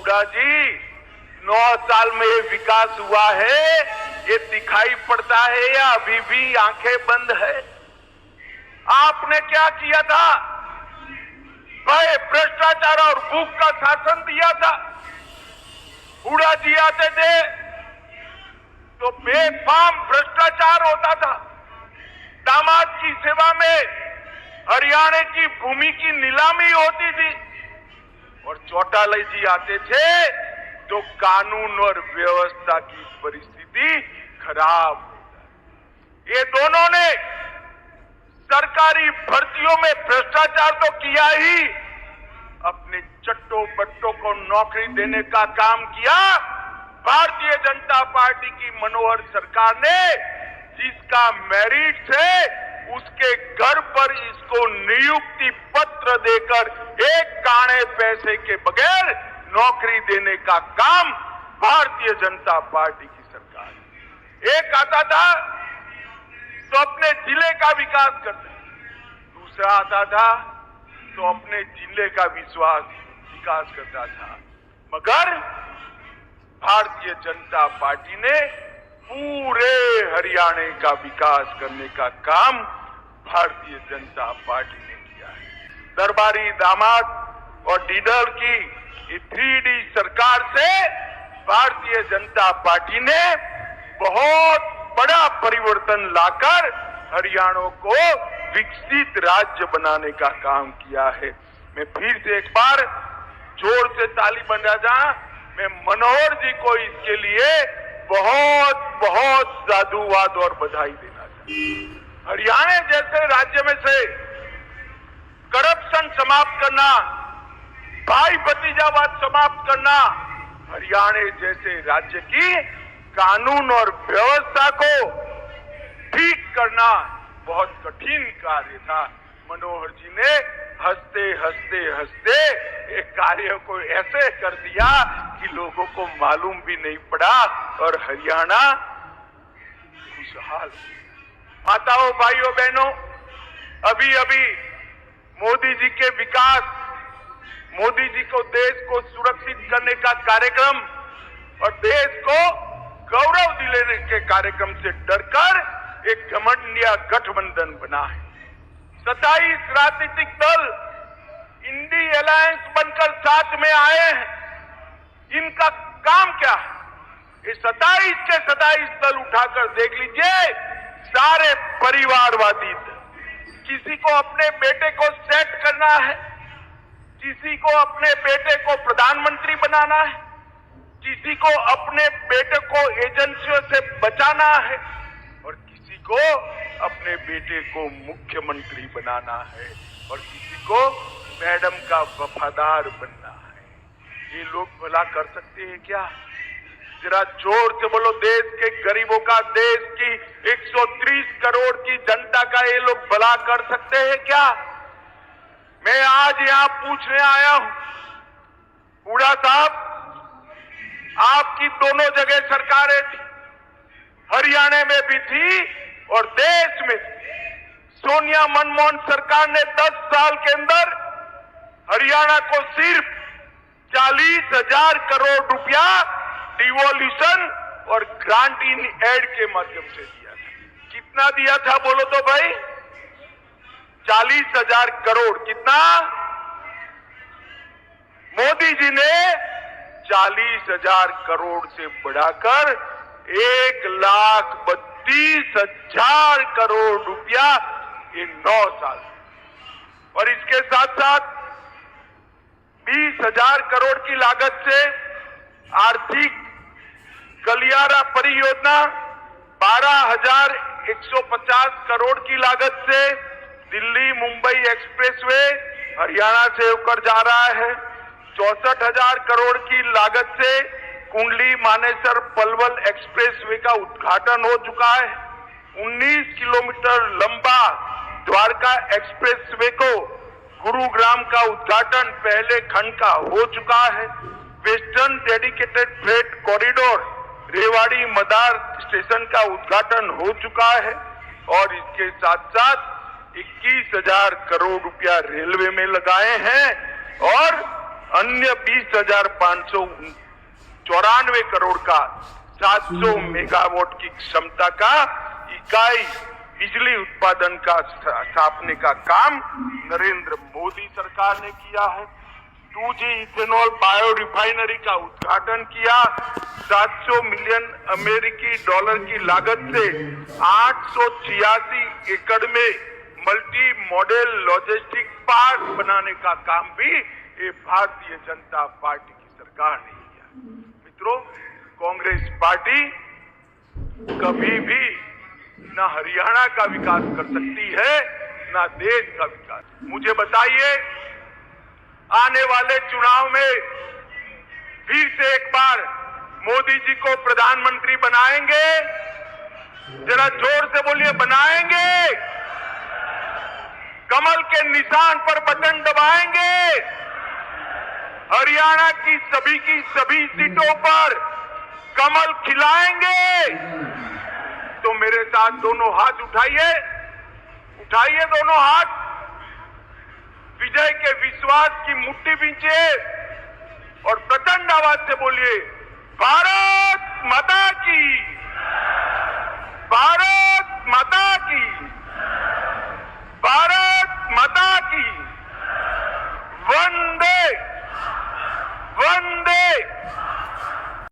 हुड्डा जी, 9 साल में ये विकास हुआ है, ये दिखाई पड़ता है या अभी भी आंखें बंद है? आपने क्या किया था? भय, भ्रष्टाचार और भूख का शासन दिया था। हुड्डा जी आते थे तो बेफाम भ्रष्टाचार होता था। दामाद की सेवा में हरियाणा की भूमि की नीलामी होती थी और चौटाला जी आते थे तो कानून और व्यवस्था की परिस्थिति खराब हो जाती। ये दोनों ने सरकारी भर्तियों में भ्रष्टाचार तो किया ही, अपने चट्टो बट्टों को नौकरी देने का काम किया। भारतीय जनता पार्टी की मनोहर सरकार ने जिसका मेरिट है उसके घर पर इसको नियुक्ति पत्र देकर एक काणे पैसे के बगैर नौकरी देने का काम भारतीय जनता पार्टी की सरकार है। एक आता था तो अपने जिले का विकास करते, दूसरा आता था तो अपने जिले का विकास करता था। मगर भारतीय जनता पार्टी ने पूरे हरियाणा का विकास करने का काम भारतीय जनता पार्टी ने किया है। दरबारी दामाद और डीडर की 3D सरकार से भारतीय जनता पार्टी ने बहुत बड़ा परिवर्तन लाकर हरियाणा को विकसित राज्य बनाने का काम किया है। मैं फिर से एक बार जोर से ताली बजा जाऊं, मैं मनोहर जी को इसके लिए बहुत बहुत साधुवाद और बधाई देना चाहता हूं। हरियाणा जैसे राज्य में से करप्शन समाप्त करना, भाई भतीजावाद समाप्त करना, हरियाणा जैसे राज्य की कानून और व्यवस्था को ठीक करना बहुत कठिन कार्य था। मनोहर जी ने हंसते हंसते हंसते एक कार्य को ऐसे कर दिया कि लोगों को मालूम भी नहीं पड़ा और हरियाणा खुशहाल। माताओं, भाइयों, बहनों, अभी अभी मोदी जी के विकास, मोदी जी को देश को सुरक्षित करने का कार्यक्रम और देश को गौरव दिलाने के कार्यक्रम से डरकर एक घमंडिया गठबंधन बना है। 27 राजनीतिक दल इंडी अलायंस बनकर साथ में आए हैं। इनका काम क्या है? ये 27 के 27 दल उठाकर देख लीजिए, सारे परिवारवादी दल। किसी को अपने बेटे को सेट करना है, किसी को अपने बेटे को प्रधानमंत्री बनाना है, किसी को अपने बेटे को एजेंसियों से बचाना है और किसी को अपने बेटे को मुख्यमंत्री बनाना है और किसी को मैडम का वफादार बनना है। ये लोग भला कर सकते हैं क्या? जरा जोर से बोलो, देश के गरीबों का, देश की 130 करोड़ की जनता का ये लोग भला कर सकते हैं क्या? मैं आज यहां पूछने आया हूं, हुड्डा साहब, आपकी दोनों जगह सरकारें थी, हरियाणा में भी थी और देश में थी। सोनिया मनमोहन सरकार ने 10 साल के अंदर हरियाणा को सिर्फ 40,000 करोड़ रुपया डिवोल्यूशन और ग्रांट इन एड के माध्यम से दिया था। कितना दिया था बोलो तो भाई? 40,000 करोड़। कितना? मोदी जी ने 40,000 करोड़ से बढ़ाकर 1,32,000 करोड़ रुपया ये 9 साल और इसके साथ साथ 20,000 करोड़ की लागत से आर्थिक गलियारा परियोजना, 12,150 करोड़ की लागत से दिल्ली मुंबई एक्सप्रेसवे हरियाणा से होकर जा रहा है। 64,000 करोड़ की लागत से कुंडली मानेसर पलवल एक्सप्रेसवे का उद्घाटन हो चुका है। 19 किलोमीटर लंबा द्वारका एक्सप्रेसवे को गुरुग्राम का उद्घाटन पहले खंड का हो चुका है। Western dedicated freight corridor Rewari Madar station का उद्घाटन हो चुका है और इसके साथ साथ 21,000 करोड़ रुपया रेलवे में लगाए हैं और अन्य 20,594 करोड़ का 700 मेगावाट की क्षमता का इकाई बिजली उत्पादन का स्थापने का काम नरेंद्र मोदी सरकार ने किया है। 2G इथेनॉल बायो रिफाइनरी का उद्घाटन किया। 700 मिलियन अमेरिकी डॉलर की लागत से 886 एकड़ में मल्टी मॉडल लॉजिस्टिक पार्क बनाने का काम भी ये भारतीय जनता पार्टी की सरकार ने किया। मित्रों, कांग्रेस पार्टी कभी भी न हरियाणा का विकास कर सकती है न देश का विकास। मुझे बताइए, आने वाले चुनाव में फिर से एक बार मोदी जी को प्रधानमंत्री बनाएंगे? जरा जोर से बोलिए, बनाएंगे? कमल के निशान पर बटन दबाएंगे? हरियाणा की सभी सीटों पर कमल खिलाएंगे? तो मेरे साथ दोनों हाथ उठाइए, उठाइए दोनों हाथ, विजय के विश्वास की मुट्ठी बींचिए और प्रचंड आवाज से बोलिए, भारत माता की, भारत माता की।